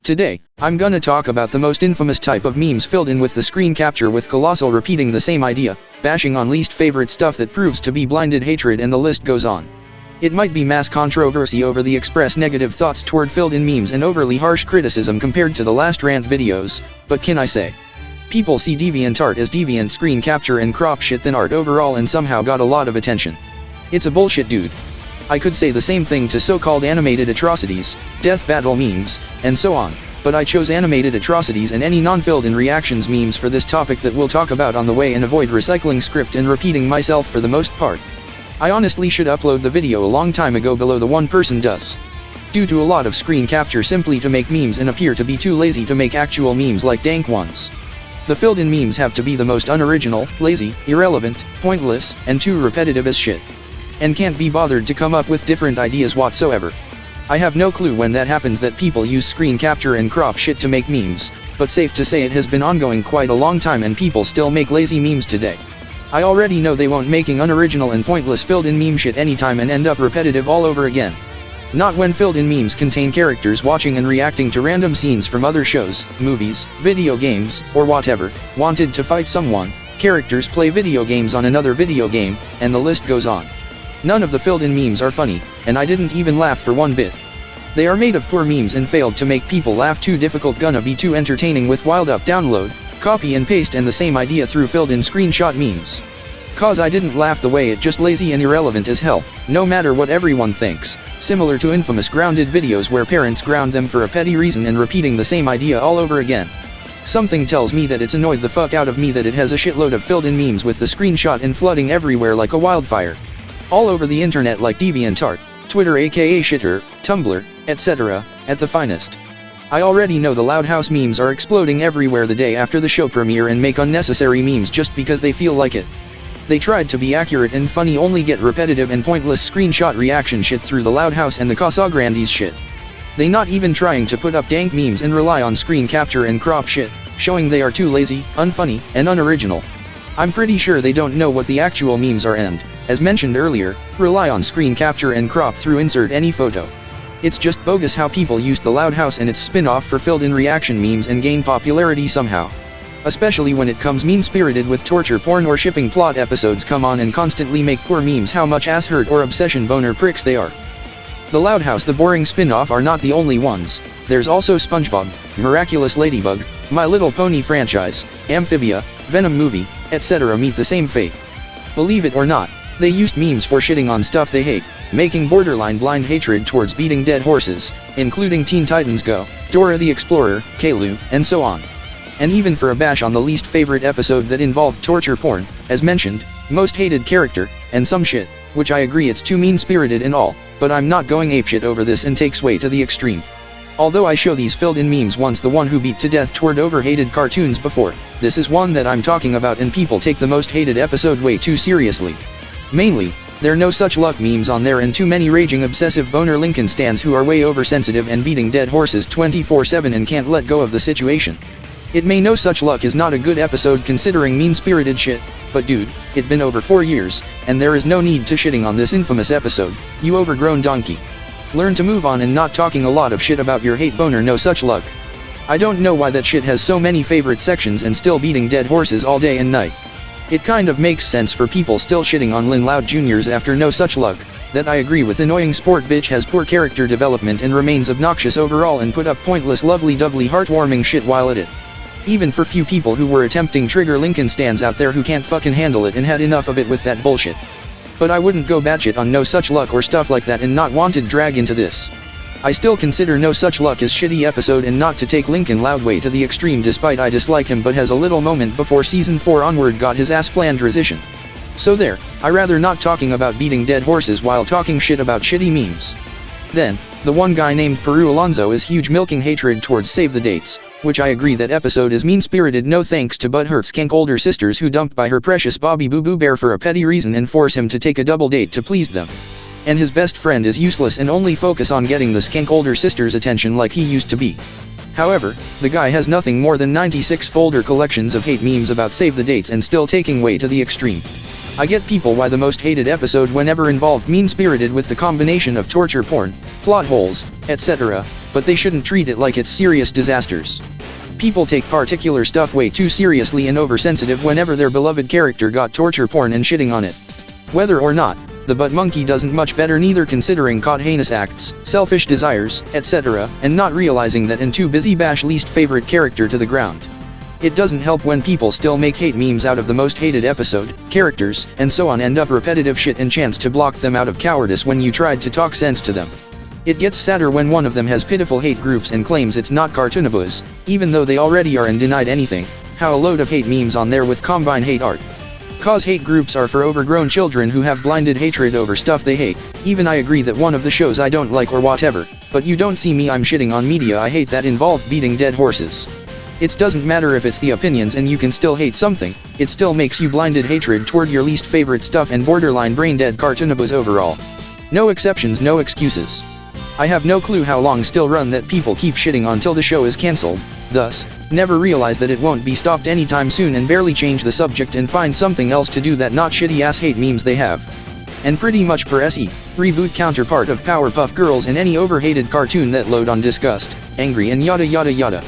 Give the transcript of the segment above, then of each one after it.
Today, I'm gonna talk about the most infamous type of memes filled in with the screen capture with colossal repeating the same idea, bashing on least favorite stuff that proves to be blinded hatred, and the list goes on. It might be mass controversy over the express negative thoughts toward filled in memes and overly harsh criticism compared to the last rant videos, but can I say? People see deviant art as deviant screen capture and crop shit than art overall and somehow got a lot of attention. It's a bullshit, dude. I could say the same thing to so-called animated atrocities, death battle memes, and so on, but I chose animated atrocities and any non-filled in reactions memes for this topic that we'll talk about on the way and avoid recycling script and repeating myself for the most part. I honestly should upload the video a long time ago below the one person does. Due to a lot of screen capture simply to make memes and appear to be too lazy to make actual memes like dank ones. The filled in memes have to be the most unoriginal, lazy, irrelevant, pointless, and too repetitive as shit. And can't be bothered to come up with different ideas whatsoever. I have no clue when that happens that people use screen capture and crop shit to make memes, but safe to say it has been ongoing quite a long time and people still make lazy memes today. I already know they won't making unoriginal and pointless filled in meme shit anytime and end up repetitive all over again. Not when filled in memes contain characters watching and reacting to random scenes from other shows, movies, video games, or whatever, wanted to fight someone, characters play video games on another video game, and the list goes on. None of the filled in memes are funny, and I didn't even laugh for one bit. They are made of poor memes and failed to make people laugh. Too difficult, gonna be too entertaining with wild up download, copy and paste and the same idea through filled in screenshot memes. Cause I didn't laugh the way it just lazy and irrelevant as hell, no matter what everyone thinks, similar to infamous grounded videos where parents ground them for a petty reason and repeating the same idea all over again. Something tells me that it's annoyed the fuck out of me that it has a shitload of filled in memes with the screenshot and flooding everywhere like a wildfire. All over the internet like DeviantArt, Twitter aka Shitter, Tumblr, etc., at the finest. I already know the Loud House memes are exploding everywhere the day after the show premiere and make unnecessary memes just because they feel like it. They tried to be accurate and funny, only get repetitive and pointless screenshot reaction shit through the Loud House and the Casagrandis shit. They not even trying to put up dank memes and rely on screen capture and crop shit, showing they are too lazy, unfunny, and unoriginal. I'm pretty sure they don't know what the actual memes are and, as mentioned earlier, rely on screen capture and crop through insert any photo. It's just bogus how people used the Loud House and its spin-off for filled in reaction memes and gain popularity somehow. Especially when it comes mean-spirited with torture porn or shipping plot episodes come on and constantly make poor memes how much ass hurt or obsession boner pricks they are. The Loud House, the boring spin-off, are not the only ones. There's also SpongeBob, Miraculous Ladybug, My Little Pony franchise, Amphibia, Venom movie, etc. meet the same fate. Believe it or not, they used memes for shitting on stuff they hate, making borderline blind hatred towards beating dead horses, including Teen Titans Go, Dora the Explorer, Caillou, and so on. And even for a bash on the least favorite episode that involved torture porn, as mentioned, most hated character, and some shit, which I agree it's too mean-spirited and all, but I'm not going apeshit over this and takes way to the extreme. Although I show these filled in memes once the one who beat to death toward over-hated cartoons before, this is one that I'm talking about and people take the most hated episode way too seriously. Mainly, there are no such luck memes on there and too many raging obsessive boner Linkin stans who are way oversensitive and beating dead horses 24/7 and can't let go of the situation. It may no such luck is not a good episode considering mean-spirited shit, but dude, it been over 4 years, and there is no need to shitting on this infamous episode, you overgrown donkey. Learn to move on and not talking a lot of shit about your hate boner, no such luck. I don't know why that shit has so many favorite sections and still beating dead horses all day and night. It kind of makes sense for people still shitting on Lin Loud Jr.'s after no such luck, that I agree with. Annoying sport bitch has poor character development and remains obnoxious overall and put up pointless lovely-dovely heartwarming shit while at it. Even for few people who were attempting trigger Linkin stans out there who can't fucking handle it and had enough of it with that bullshit. But I wouldn't go batshit on no such luck or stuff like that and not wanted drag into this. I still consider no such luck as shitty episode and not to take Linkin Loud way to the extreme despite I dislike him, but has a little moment before season 4 onward got his ass flaned transition. So there, I rather not talking about beating dead horses while talking shit about shitty memes. Then, the one guy named Peru Alonso is huge milking hatred towards Save the Dates, which I agree that episode is mean-spirited, no thanks to butthurt skank older sisters who dumped by her precious Bobby Boo Boo Bear for a petty reason and force him to take a double date to please them. And his best friend is useless and only focus on getting the skank older sisters' attention like he used to be. However, the guy has nothing more than 96 folder collections of hate memes about Save the Dates and still taking way to the extreme. I get people why the most hated episode whenever involved mean-spirited with the combination of torture porn, plot holes, etc., but they shouldn't treat it like it's serious disasters. People take particular stuff way too seriously and oversensitive whenever their beloved character got torture porn and shitting on it. Whether or not, the butt monkey doesn't much better neither considering caught heinous acts, selfish desires, etc., and not realizing that and too busy bash least favorite character to the ground. It doesn't help when people still make hate memes out of the most hated episode, characters, and so on end up repetitive shit and chance to block them out of cowardice when you tried to talk sense to them. It gets sadder when one of them has pitiful hate groups and claims it's not cartoonabuzz, even though they already are and denied anything. How a load of hate memes on there with combine hate art. Cause hate groups are for overgrown children who have blinded hatred over stuff they hate. Even I agree that one of the shows I don't like or whatever, but you don't see me I'm shitting on media I hate that involved beating dead horses. It doesn't matter if it's the opinions and you can still hate something, it still makes you blinded hatred toward your least favorite stuff and borderline brain-dead cartoonabuzz overall. No exceptions, no excuses. I have no clue how long still run that people keep shitting on till the show is cancelled, thus, never realize that it won't be stopped anytime soon and barely change the subject and find something else to do that not shitty ass hate memes they have. And pretty much per SE, reboot counterpart of Powerpuff Girls and any overhated cartoon that load on disgust, angry and yada yada yada.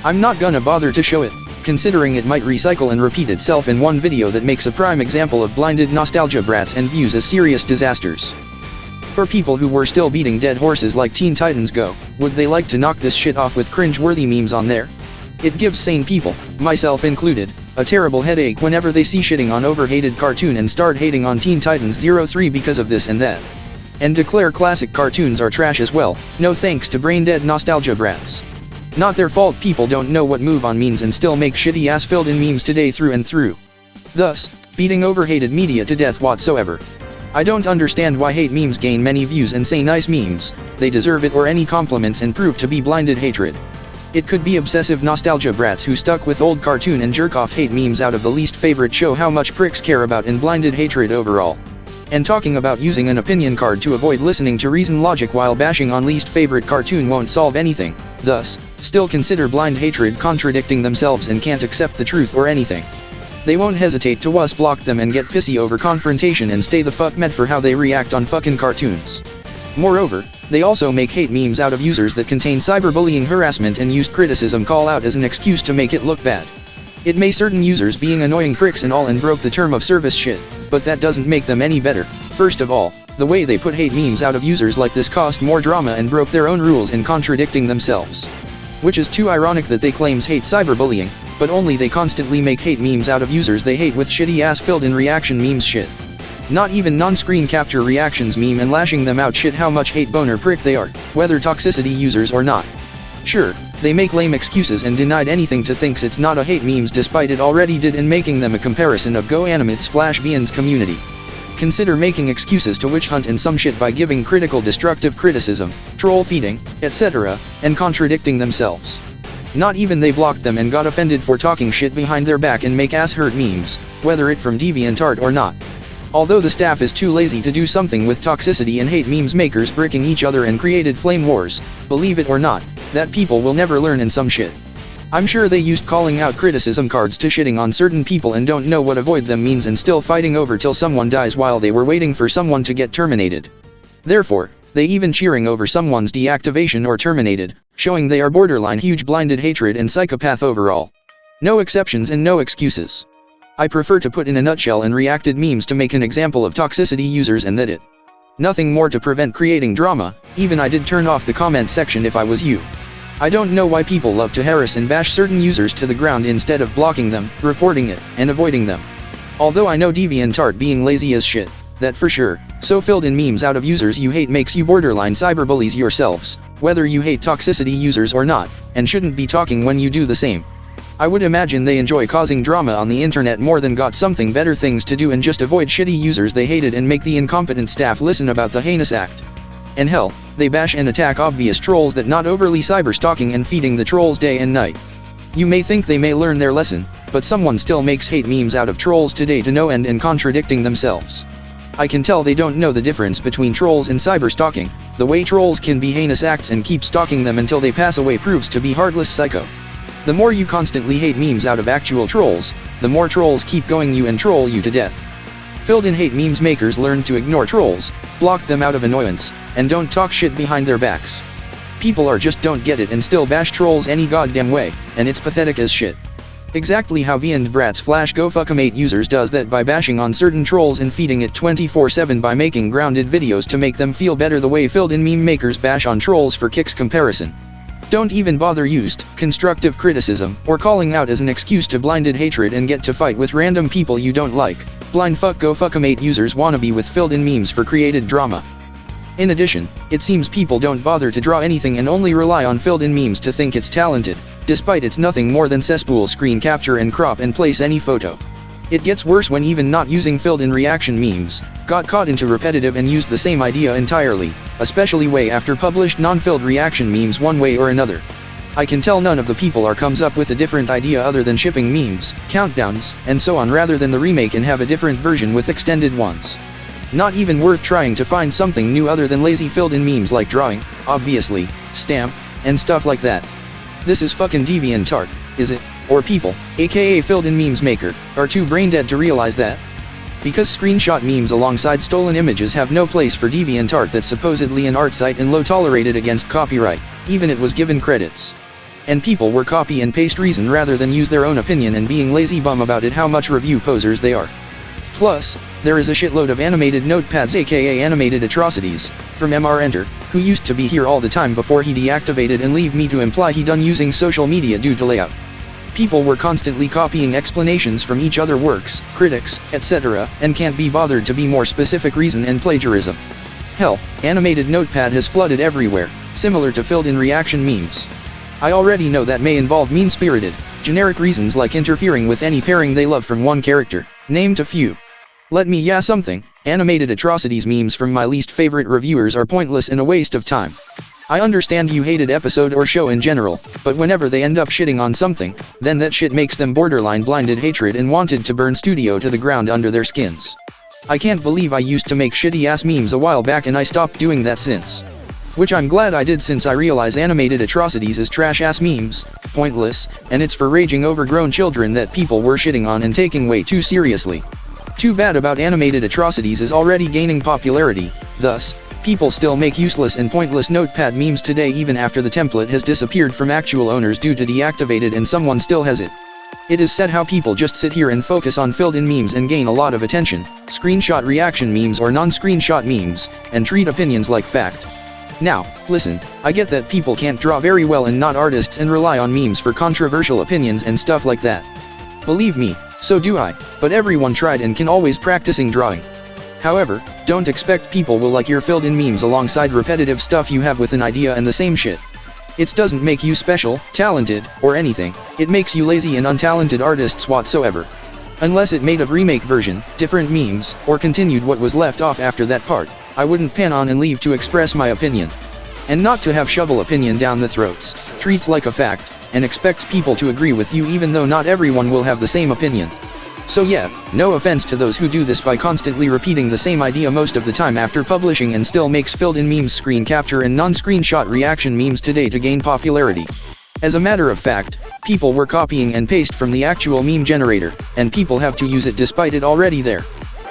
I'm not gonna bother to show it, considering it might recycle and repeat itself in one video that makes a prime example of blinded nostalgia brats and views as serious disasters. For people who were still beating dead horses like Teen Titans Go, would they like to knock this shit off with cringe-worthy memes on there? It gives sane people, myself included, a terrible headache whenever they see shitting on overhated cartoon and start hating on Teen Titans 03 because of this and that. And declare classic cartoons are trash as well, no thanks to brain-dead nostalgia brats. Not their fault people don't know what move on means and still make shitty ass filled in memes today through and through. Thus, beating overhated media to death whatsoever. I don't understand why hate memes gain many views and say nice memes, they deserve it or any compliments and prove to be blinded hatred. It could be obsessive nostalgia brats who stuck with old cartoon and jerk off hate memes out of the least favorite show how much pricks care about and blinded hatred overall. And talking about using an opinion card to avoid listening to reason logic while bashing on least favorite cartoon won't solve anything, thus, still consider blind hatred contradicting themselves and can't accept the truth or anything. They won't hesitate to block them and get pissy over confrontation and stay the fuck mad for how they react on fucking cartoons. Moreover, they also make hate memes out of users that contain cyberbullying harassment and used criticism call out as an excuse to make it look bad. It may certain users being annoying pricks and all and broke the term of service shit, but that doesn't make them any better. First of all, the way they put hate memes out of users like this caused more drama and broke their own rules in contradicting themselves. Which is too ironic that they claims hate cyberbullying, but only they constantly make hate memes out of users they hate with shitty ass filled in reaction memes shit. Not even non-screen capture reactions meme and lashing them out shit how much hate boner prick they are, whether toxicity users or not. Sure, they make lame excuses and denied anything to thinks it's not a hate memes despite it already did in making them a comparison of Go Animate's Flash Vian's community. Consider making excuses to witch hunt and some shit by giving critical destructive criticism, troll feeding, etc., and contradicting themselves. Not even they blocked them and got offended for talking shit behind their back and make ass hurt memes, whether it from DeviantArt or not. Although the staff is too lazy to do something with toxicity and hate memes makers bricking each other and created flame wars, believe it or not, that people will never learn in some shit. I'm sure they used calling out criticism cards to shitting on certain people and don't know what avoid them means and still fighting over till someone dies while they were waiting for someone to get terminated. Therefore, they even cheering over someone's deactivation or terminated, showing they are borderline huge blinded hatred and psychopath overall. No exceptions and no excuses. I prefer to put in a nutshell and reacted memes to make an example of toxicity users and that it. Nothing more to prevent creating drama, even I did turn off the comment section if I was you. I don't know why people love to harass and bash certain users to the ground instead of blocking them, reporting it, and avoiding them. Although I know DeviantArt being lazy as shit, that for sure, so filled in memes out of users you hate makes you borderline cyberbullies yourselves, whether you hate toxicity users or not, and shouldn't be talking when you do the same. I would imagine they enjoy causing drama on the internet more than got something better things to do and just avoid shitty users they hated and make the incompetent staff listen about the heinous act. And hell, they bash and attack obvious trolls that not overly cyberstalking and feeding the trolls day and night. You may think they may learn their lesson, but someone still makes hate memes out of trolls today to no end and contradicting themselves. I can tell they don't know the difference between trolls and cyberstalking. The way trolls can be heinous acts and keep stalking them until they pass away proves to be heartless psycho. The more you constantly hate memes out of actual trolls, the more trolls keep going you and troll you to death. Filled-in hate memes makers learned to ignore trolls, block them out of annoyance, and don't talk shit behind their backs. People are just don't get it and still bash trolls any goddamn way, and it's pathetic as shit. Exactly how V and Bratz Flash Go Fuckamate users does that by bashing on certain trolls and feeding it 24/7 by making grounded videos to make them feel better the way filled-in meme makers bash on trolls for kicks comparison. Don't even bother used constructive criticism or calling out as an excuse to blinded hatred and get to fight with random people you don't like. Blind fuck go fuckamate users wanna be with filled-in memes for created drama. In addition, it seems people don't bother to draw anything and only rely on filled-in memes to think it's talented, despite it's nothing more than cesspool screen capture and crop and place any photo. It gets worse when even not using filled-in reaction memes got caught into repetitive and used the same idea entirely, especially way after published non-filled reaction memes one way or another. I can tell none of the people are comes up with a different idea other than shipping memes, countdowns, and so on rather than the remake and have a different version with extended ones. Not even worth trying to find something new other than lazy filled-in memes like drawing, obviously, stamp, and stuff like that. This is fucking DeviantArt, is it? Or people, aka filled-in memes maker, are too brain-dead to realize that? Because screenshot memes alongside stolen images have no place for DeviantArt that's supposedly an art site and low tolerated against copyright, even it was given credits. And people were copy and paste reason rather than use their own opinion and being lazy bum about it how much review posers they are. Plus, there is a shitload of animated notepads aka animated atrocities, from MR Enter, who used to be here all the time before he deactivated and leave me to imply he done using social media due to layout. People were constantly copying explanations from each other works, critics, etc., and can't be bothered to be more specific reason and plagiarism. Hell, animated notepad has flooded everywhere, similar to filled-in reaction memes. I already know that may involve mean-spirited, generic reasons like interfering with any pairing they love from one character, named a few. Let me something, animated atrocities memes from my least favorite reviewers are pointless and a waste of time. I understand you hated episode or show in general, but whenever they end up shitting on something, then that shit makes them borderline blinded hatred and wanted to burn studio to the ground under their skins. I can't believe I used to make shitty ass memes a while back and I stopped doing that since. Which I'm glad I did since I realize animated atrocities is trash ass memes, pointless, and it's for raging overgrown children that people were shitting on and taking way too seriously. Too bad about animated atrocities is already gaining popularity, thus, people still make useless and pointless notepad memes today even after the template has disappeared from actual owners due to deactivated and someone still has it. It is sad how people just sit here and focus on filled-in memes and gain a lot of attention, screenshot reaction memes or non-screenshot memes, and treat opinions like fact. Now, listen, I get that people can't draw very well and not artists and rely on memes for controversial opinions and stuff like that. Believe me, so do I, but everyone tried and can always practicing drawing. However, don't expect people will like your filled-in memes alongside repetitive stuff you have with an idea and the same shit. It doesn't make you special, talented, or anything, it makes you lazy and untalented artists whatsoever. Unless it made a remake version, different memes, or continued what was left off after that part, I wouldn't pan on and leave to express my opinion. And not to have shovel opinion down the throats, treats like a fact, and expects people to agree with you even though not everyone will have the same opinion. So yeah, no offense to those who do this by constantly repeating the same idea most of the time after publishing and still makes filled-in memes screen capture and non-screenshot reaction memes today to gain popularity. As a matter of fact, people were copying and paste from the actual meme generator, and people have to use it despite it already there.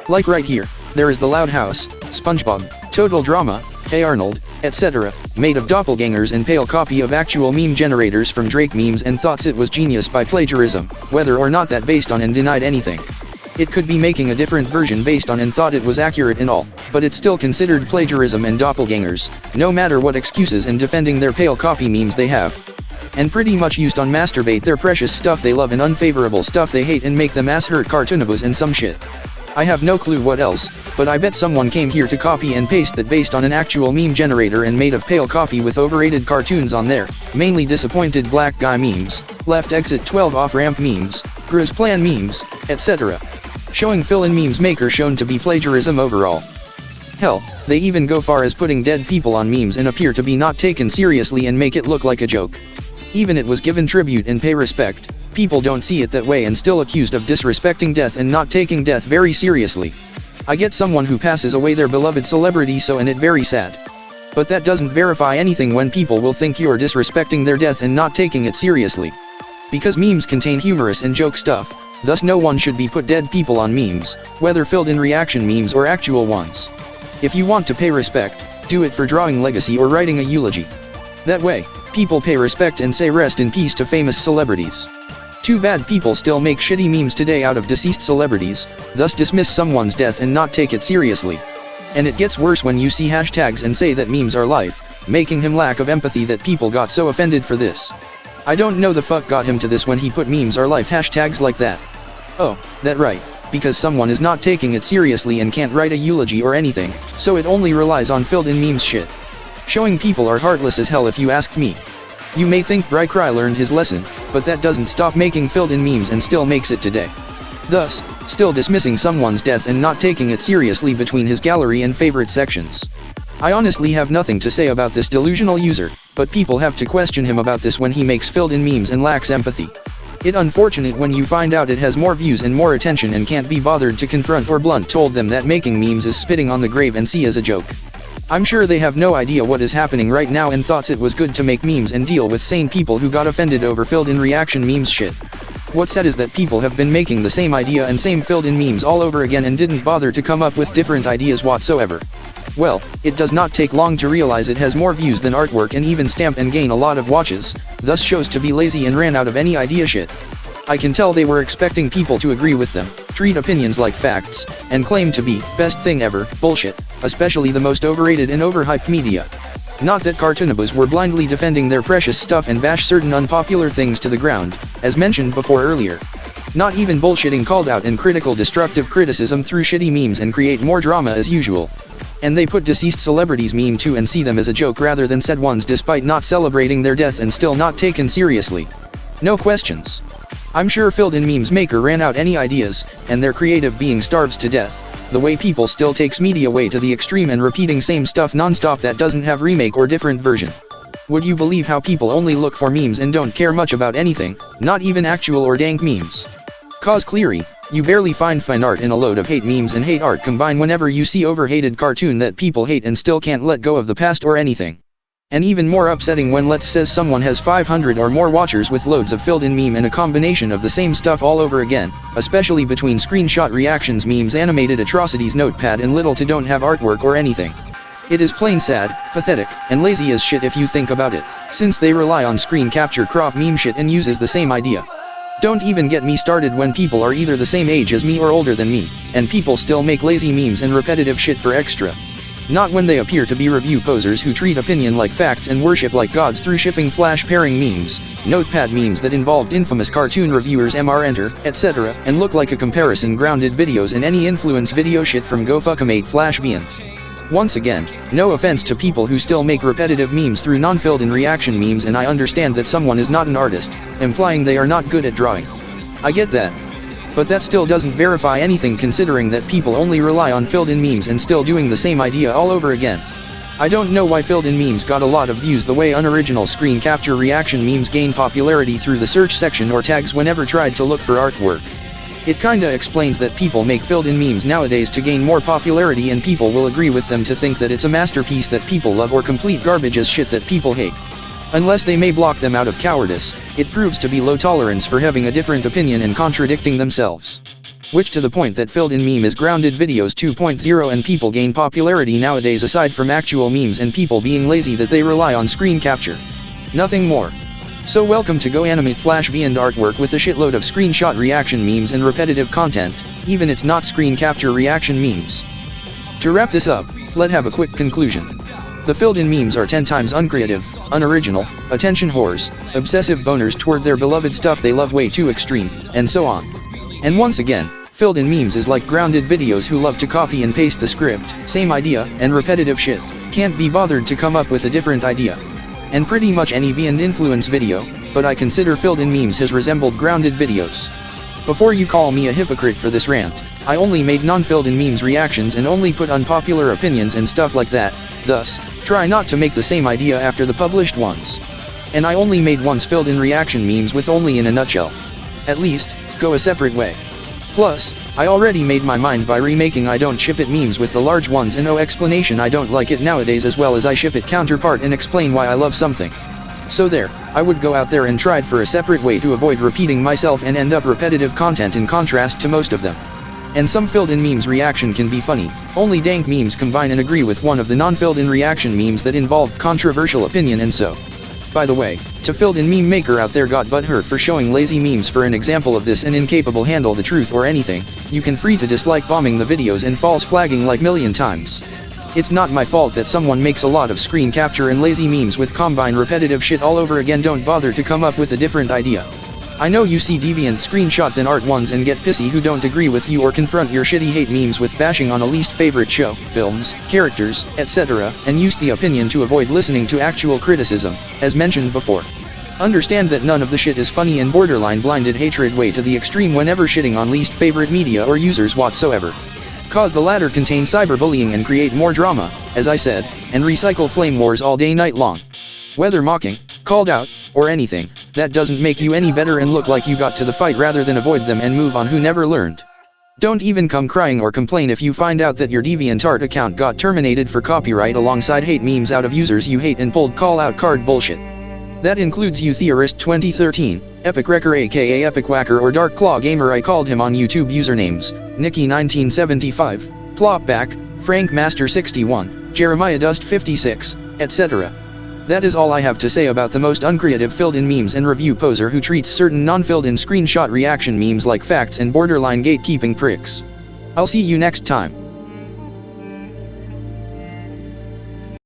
Like right here, there is the Loud House, SpongeBob, Total Drama, Hey Arnold, etc., made of doppelgangers and pale copy of actual meme generators from Drake memes and thought it was genius by plagiarism, whether or not that based on and denied anything. It could be making a different version based on and thought it was accurate and all, but it's still considered plagiarism and doppelgangers, no matter what excuses and defending their pale copy memes they have. And pretty much used on masturbate their precious stuff they love and unfavorable stuff they hate and make them ass hurt cartoonabos and some shit. I have no clue what else, but I bet someone came here to copy and paste that based on an actual meme generator and made a pale copy with overrated cartoons on there, mainly disappointed black guy memes, left exit 12 off-ramp memes, Gru's plan memes, etc. Showing fill-in memes maker shown to be plagiarism overall. Hell, they even go far as putting dead people on memes and appear to be not taken seriously and make it look like a joke. Even it was given tribute and pay respect, people don't see it that way and still accused of disrespecting death and not taking death very seriously. I get someone who passes away their beloved celebrity so and it very sad. But that doesn't verify anything when people will think you're disrespecting their death and not taking it seriously. Because memes contain humorous and joke stuff, Thus no one should be put dead people on memes, whether filled in reaction memes or actual ones. If you want to pay respect, do it for drawing legacy or writing a eulogy. That way, people pay respect and say rest in peace to famous celebrities. Too bad people still make shitty memes today out of deceased celebrities, thus dismiss someone's death and not take it seriously. And it gets worse when you see hashtags and say that memes are life, making him lack of empathy that people got so offended for this. I don't know the fuck got him to this when he put memes are life hashtags like that. Oh, that right, because someone is not taking it seriously and can't write a eulogy or anything, so it only relies on filled in memes shit. Showing people are heartless as hell if you ask me. You may think Cry learned his lesson, but that doesn't stop making filled in memes and still makes it today. Thus, still dismissing someone's death and not taking it seriously between his gallery and favorite sections. I honestly have nothing to say about this delusional user, but people have to question him about this when he makes filled in memes and lacks empathy. It's unfortunate when you find out it has more views and more attention and can't be bothered to confront or blunt told them that making memes is spitting on the grave and see as a joke. I'm sure they have no idea what is happening right now and thought it was good to make memes and deal with sane people who got offended over filled in reaction memes shit. What's sad is that people have been making the same idea and same filled in memes all over again and didn't bother to come up with different ideas whatsoever. Well, it does not take long to realize it has more views than artwork and even stamp and gain a lot of watches, thus shows to be lazy and ran out of any idea shit. I can tell they were expecting people to agree with them, treat opinions like facts, and claim to be best thing ever bullshit, especially the most overrated and overhyped media. Not that cartoonabos were blindly defending their precious stuff and bash certain unpopular things to the ground, as mentioned before earlier. Not even bullshitting called out and critical destructive criticism through shitty memes and create more drama as usual. And they put deceased celebrities meme too and see them as a joke rather than said ones despite not celebrating their death and still not taken seriously. No questions. I'm sure filled in memes maker ran out any ideas, and their creative being starves to death, the way people still takes media way to the extreme and repeating same stuff non-stop that doesn't have remake or different version. Would you believe how people only look for memes and don't care much about anything, not even actual or dank memes? Cause clearly, you barely find fine art in a load of hate memes and hate art combine whenever you see overhated cartoon that people hate and still can't let go of the past or anything. And even more upsetting when let's says someone has 500 or more watchers with loads of filled in meme and a combination of the same stuff all over again, especially between screenshot reactions memes animated atrocities notepad and little to don't have artwork or anything. It is plain sad, pathetic, and lazy as shit if you think about it, since they rely on screen capture crop meme shit and uses the same idea. Don't even get me started when people are either the same age as me or older than me, and people still make lazy memes and repetitive shit for extra. Not when they appear to be review posers who treat opinion like facts and worship like gods through shipping flash pairing memes, notepad memes that involved infamous cartoon reviewers MR enter, etc., and look like a comparison grounded videos and any influence video shit from GoFuckamate flash VN. Once again, no offense to people who still make repetitive memes through non-filled in reaction memes, and I understand that someone is not an artist, implying they are not good at drawing. I get that. But that still doesn't verify anything considering that people only rely on filled in memes and still doing the same idea all over again. I don't know why filled in memes got a lot of views the way unoriginal screen capture reaction memes gain popularity through the search section or tags whenever tried to look for artwork. It kinda explains that people make filled in memes nowadays to gain more popularity and people will agree with them to think that it's a masterpiece that people love or complete garbage as shit that people hate. Unless they may block them out of cowardice, it proves to be low tolerance for having a different opinion and contradicting themselves. Which to the point that filled in meme is grounded videos 2.0 and people gain popularity nowadays aside from actual memes and people being lazy that they rely on screen capture. Nothing more. So welcome to Go Animate Flash V and artwork with a shitload of screenshot reaction memes and repetitive content, even it's not screen capture reaction memes. To wrap this up, let's have a quick conclusion. The filled in memes are 10 times uncreative, unoriginal, attention whores, obsessive boners toward their beloved stuff they love way too extreme, and so on. And once again, filled in memes is like grounded videos who love to copy and paste the script, same idea, and repetitive shit, can't be bothered to come up with a different idea. And pretty much any V and influence video, but I consider filled in memes has resembled grounded videos. Before you call me a hypocrite for this rant, I only made non-filled in memes reactions and only put unpopular opinions and stuff like that, thus, try not to make the same idea after the published ones. And I only made ones filled in reaction memes with only in a nutshell. At least, go a separate way. Plus, I already made my mind by remaking I don't ship it memes with the large ones and no explanation I don't like it nowadays as well as I ship it counterpart and explain why I love something. So there, I would go out there and tried for a separate way to avoid repeating myself and end up repetitive content in contrast to most of them. And some filled-in memes reaction can be funny, only dank memes combine and agree with one of the non-filled-in reaction memes that involved controversial opinion and so. By the way, to filled-in meme maker out there got butthurt for showing lazy memes for an example of this and incapable handle the truth or anything, you can free to dislike bombing the videos and false flagging like million times. It's not my fault that someone makes a lot of screen capture and lazy memes with combine repetitive shit all over again. Don't bother to come up with a different idea. I know you see deviant screenshot than art ones and get pissy who don't agree with you or confront your shitty hate memes with bashing on a least favorite show, films, characters, etc., and use the opinion to avoid listening to actual criticism, as mentioned before. Understand that none of the shit is funny and borderline blinded hatred way to the extreme whenever shitting on least favorite media or users whatsoever. Cause the latter contain cyberbullying and create more drama, as I said, and recycle flame wars all day night long. Whether mocking, called out, or anything, that doesn't make you any better and look like you got to the fight rather than avoid them and move on who never learned. Don't even come crying or complain if you find out that your DeviantArt account got terminated for copyright alongside hate memes out of users you hate and pulled call-out card bullshit. That includes you Theorist 2013, Epic Wrecker aka Epic Whacker or Dark Claw Gamer I called him on YouTube usernames, Nikki 1975, Plopback, Frank Master 61, Jeremiah Dust 56, etc. That is all I have to say about the most uncreative filled-in memes and review poser who treats certain non-filled-in screenshot reaction memes like facts and borderline gatekeeping pricks. I'll see you next time.